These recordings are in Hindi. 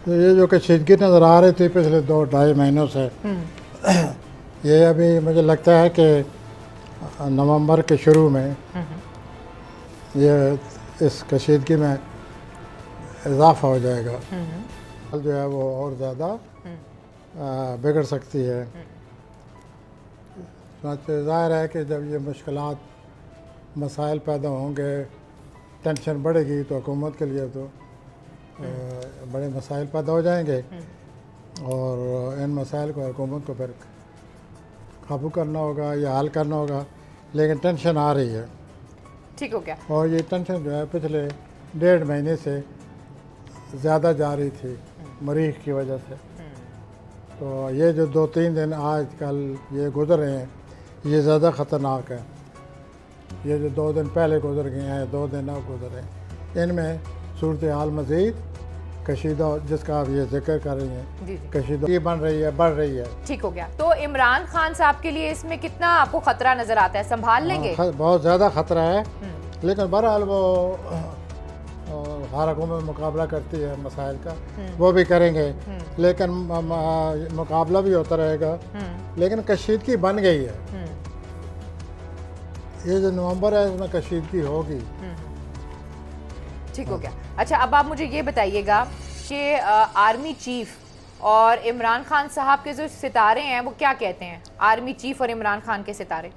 तो ये जो कशीदगी नज़र आ रही थी पिछले 2-2.5 महीनों से, ये अभी मुझे लगता है कि नवंबर के शुरू में ये इस कशीदगी में इजाफा हो जाएगा। जो है वो और ज़्यादा बिगड़ सकती है। ज़ाहिर है कि जब ये मुश्किलात मसाइल पैदा होंगे, टेंशन बढ़ेगी, तो हुकूमत के लिए तो बड़े मसाइल पैदा हो जाएंगे और इन मसाइल को हुकूमत को फिर काबू करना होगा या हल करना होगा। लेकिन टेंशन आ रही है। ठीक हो गया। और ये टेंशन जो है पिछले 1.5 महीने से ज़्यादा जा रही थी मरीख की वजह से। तो ये जो 2-3 दिन आज कल ये गुजर रहे हैं, ये ज़्यादा ख़तरनाक है। ये जो 2 दिन पहले गुजर गए हैं, 2 दिन अब गुजर रहे हैं, इनमें सूरत हाल मज़ीद कशीदा, जिसका आप ये जिक्र कर रही हैं, कशीदा ये बन रही है, बढ़ रही है। ठीक हो गया। तो इमरान खान साहब के लिए इसमें कितना आपको खतरा नजर आता है, संभाल लेंगे? बहुत ज़्यादा खतरा है, लेकिन बहरहाल वो हर हुकूमत मुकाबला करती है मसाइल का, वो भी करेंगे, लेकिन मुकाबला भी होता रहेगा। लेकिन कशीदगी बन गई है। ये जो नवंबर है इसमें कशीदगी होगी। ठीक हो गया। अच्छा, अब आप मुझे ये बताइएगा कि आर्मी चीफ और इमरान खान साहब के जो सितारे हैं वो क्या कहते हैं, आर्मी चीफ और इमरान खान के सितारे?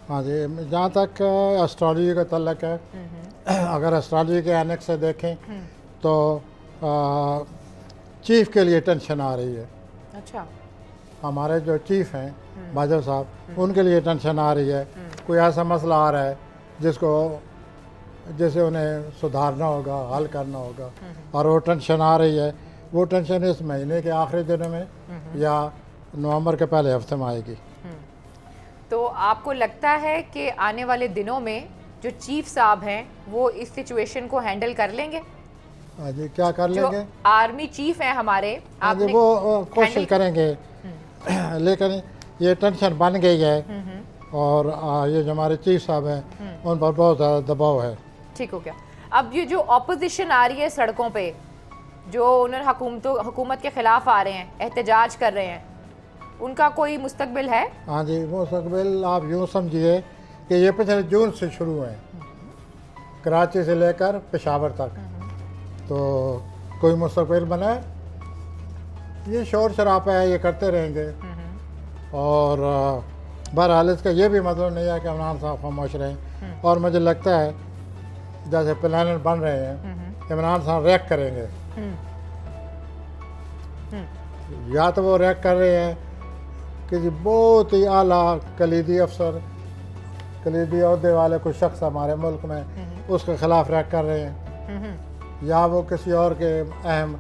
हाँ जी, जहाँ तक एस्ट्रोलॉजी का तल्लक है, अगर एस्ट्रोलॉजी के एनेक्स से देखें तो चीफ के लिए टेंशन आ रही है। अच्छा। हमारे जो चीफ हैं बाजवा साहब, उनके लिए टेंशन आ रही है। कोई ऐसा मसला आ रहा है जिसे उन्हें सुधारना होगा, हल करना होगा, और वो टेंशन आ रही है। वो टेंशन इस महीने के आखिरी दिनों में या नवंबर के पहले हफ्ते में आएगी। तो आपको लगता है कि आने वाले दिनों में जो चीफ साहब हैं वो इस सिचुएशन को हैंडल कर लेंगे? हाँ जी, क्या कर लेंगे? जो आर्मी चीफ हैं हमारे, हाँ जी, वो कोशिश करेंगे, लेकिन ये टेंशन बन गई है और ये जो हमारे चीफ साहब हैं उन पर बहुत ज़्यादा दबाव है। ठीक हो गया। अब ये जो ऑपोजिशन आ रही है सड़कों पे, जो उन्होंने हुकूमत के खिलाफ आ रहे हैं, एहतजाज कर रहे हैं, उनका कोई मुस्तकबिल है? हाँ जी, मुस्तकबिल आप यूँ समझिए कि ये पिछले जून से शुरू है, कराची से लेकर पेशावर तक। तो कोई मुस्तकबिल बना है, ये शोर शराबा है, ये करते रहेंगे। और बहरहाल इसका ये भी मतलब नहीं है कि इमरान साहब खामोश रहें। और मुझे लगता है जैसे प्लान बन रहे हैं, इमरान साहब रिएक्ट करेंगे। या तो वो रिएक्ट कर रहे हैं कि जी बहुत ही आला कलीदी अफसर, कलीदी अहदे वाले कोई शख्स हमारे मुल्क में, उसके खिलाफ रिएक्ट कर रहे हैं, या वो किसी और के अहम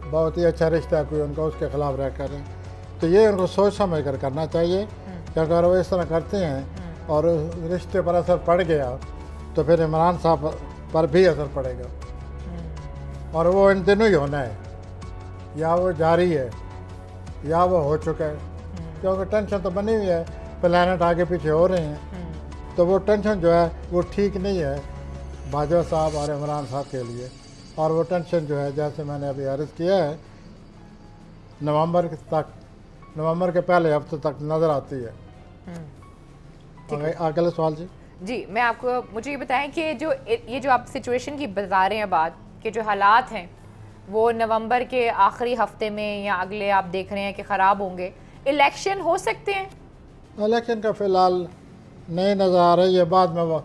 बहुत ही अच्छा रिश्ता है कोई उनका, उसके खिलाफ रिएक्ट कर रहे हैं। तो ये उनको सोच समझ कर करना चाहिए कि अगर वो इस तरह करते हैं और रिश्ते पर असर पड़ गया तो फिर इमरान साहब पर भी असर पड़ेगा। और वो इन दिनों ही होना है, या वो जारी है या वो हो चुका है, क्योंकि टेंशन तो बनी हुई है, प्लानट आगे पीछे हो रहे हैं। तो वो टेंशन जो है वो ठीक नहीं है बाजवा साहब और इमरान साहब के लिए। और वो टेंशन जो है, जैसे मैंने अभी अर्ज़ किया है, नवंबर के पहले हफ्ते तक नज़र आती है। अगले सवाल जी। मैं आपको, मुझे ये बताएं कि ये जो आप सिचुएशन की बता रहे हैं बात, कि जो हालात हैं वो नवंबर के आखिरी हफ्ते में या अगले आप देख रहे हैं कि ख़राब होंगे, इलेक्शन हो सकते हैं? इलेक्शन का फ़िलहाल नहीं नज़र आ रही है, बाद में वो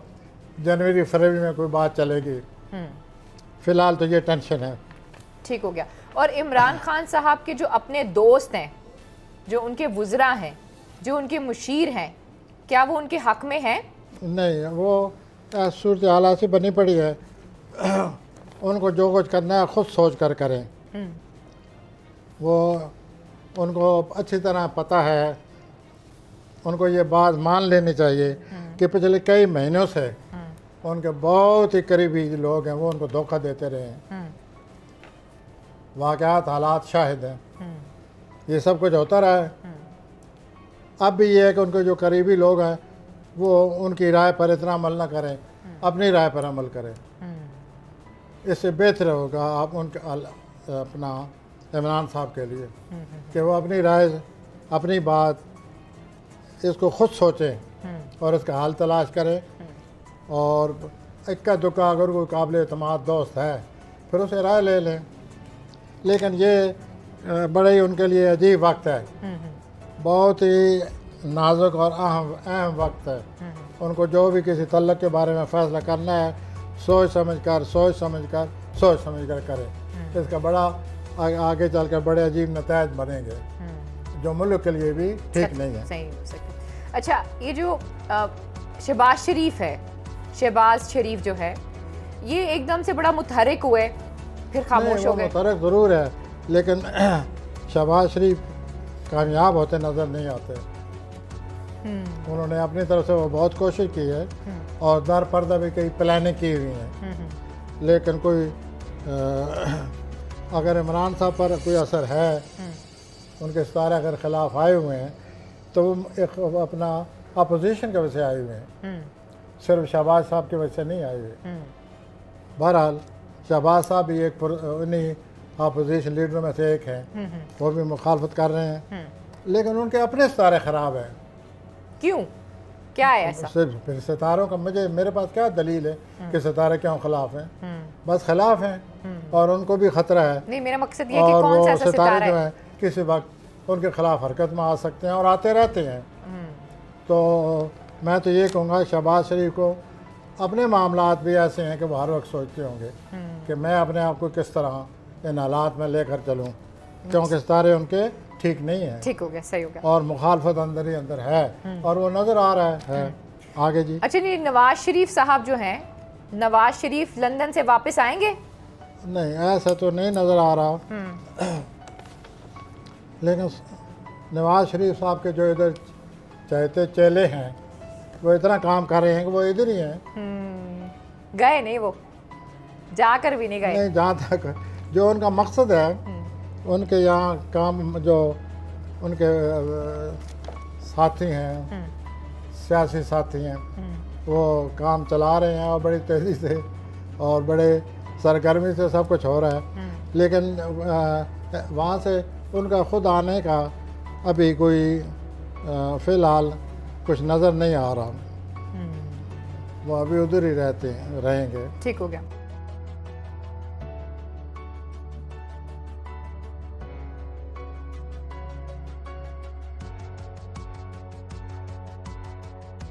जनवरी फरवरी में कोई बात चलेगी। फ़िलहाल तो ये टेंशन है। ठीक हो गया। और इमरान खान साहब के जो अपने दोस्त हैं, जो उनके वुज़रा हैं, जो उनके मुशीर हैं, क्या वो उनके हक़ में हैं? नहीं, वो सूरत हालात से बनी पड़ी है। उनको जो कुछ करना है खुद सोच कर करें। वो उनको अच्छी तरह पता है, उनको ये बात मान लेनी चाहिए कि पिछले कई महीनों से उनके बहुत ही करीबी लोग हैं, वो उनको धोखा देते रहे हैं। वाक़यात हालात शाहिद हैं, ये सब कुछ होता रहा है। अब भी ये है कि उनके जो करीबी लोग हैं वो उनकी राय पर इतना अमल ना करें, अपनी राय पर अमल करें। इससे बेहतर होगा आप उनके अपना इमरान साहब के लिए कि वो अपनी राय, अपनी बात इसको खुद सोचें और इसका हल तलाश करें, और इक्का दुक्का अगर कोई काबिल एतमाद दोस्त है फिर उसे राय ले लें। लेकिन ये बड़े ही उनके लिए अजीब वक्त है, बहुत ही नाजुक और अहम वक्त है। उनको जो भी किसी तल्लक के बारे में फ़ैसला करना है सोच समझ कर करें। इसका बड़ा आगे चलकर बड़े अजीब नतायज बनेंगे जो मुल्क के लिए भी ठीक नहीं है। सही हो सकता। अच्छा, ये जो शहबाज शरीफ है, शहबाज शरीफ जो है, ये एकदम से बड़ा मुतहरिक हुए फिर खामोश हो गए। मुतहरिक ज़रूर है, लेकिन शहबाज शरीफ कामयाब होते नज़र नहीं आते। उन्होंने अपनी तरफ से वो बहुत कोशिश की है और दर पर्दा भी कई प्लानिंग की हुई हैं, लेकिन कोई अगर इमरान साहब पर कोई असर है, उनके सितारे अगर खिलाफ आए हुए हैं तो वो एक अपना अपोजिशन की वजह से आए हुए हैं, सिर्फ शहबाज साहब की वजह से नहीं आए हुए। बहरहाल शहबाज साहब भी एक उन्हीं अपोजिशन लीडरों में से एक हैं, वो भी मुखालफत कर रहे हैं, लेकिन उनके अपने सितारे ख़राब हैं। क्यों, क्या है ऐसा? सिर्फ फिर सितारों का मेरे पास क्या दलील है कि सितारे क्यों खिलाफ हैं? बस खिलाफ हैं और उनको भी खतरा है। नहीं, मेरा मकसद ये है कि कौन सा ऐसा सितारा जो है किसी वक्त उनके खिलाफ हरकत में आ सकते हैं और आते रहते हैं। तो मैं तो ये कहूँगा शहबाज शरीफ को अपने मामलात भी ऐसे हैं कि वो हर वक्त सोचते होंगे कि मैं अपने आप को किस तरह इन हालात में लेकर चलूँ, क्योंकि सितारे उनके ठीक नहीं है। ठीक हो गया, सही हो गया। और मुखालफत अंदर ही अंदर है और वो नज़र आ रहा है। आगे जी। अच्छा, नहीं, नवाज शरीफ साहब जो हैं, नवाज शरीफ लंदन से वापस आएंगे? नहीं, ऐसा तो नहीं नज़र आ रहा, लेकिन नवाज शरीफ साहब के जो इधर चहते चेले हैं वो इतना काम कर रहे हैं कि वो इधर ही हैं। गए नहीं, वो जाकर भी नहीं गए। नहीं, जहाँ तक जो उनका मकसद है, उनके यहाँ काम जो उनके साथी हैं, सियासी साथी हैं, वो काम चला रहे हैं और बड़ी तेज़ी से और बड़े सरगर्मी से सब कुछ हो रहा है, लेकिन वहाँ से उनका खुद आने का अभी कोई फ़िलहाल कुछ नज़र नहीं आ रहा। वो अभी उधर ही रहेंगे। ठीक हो गया।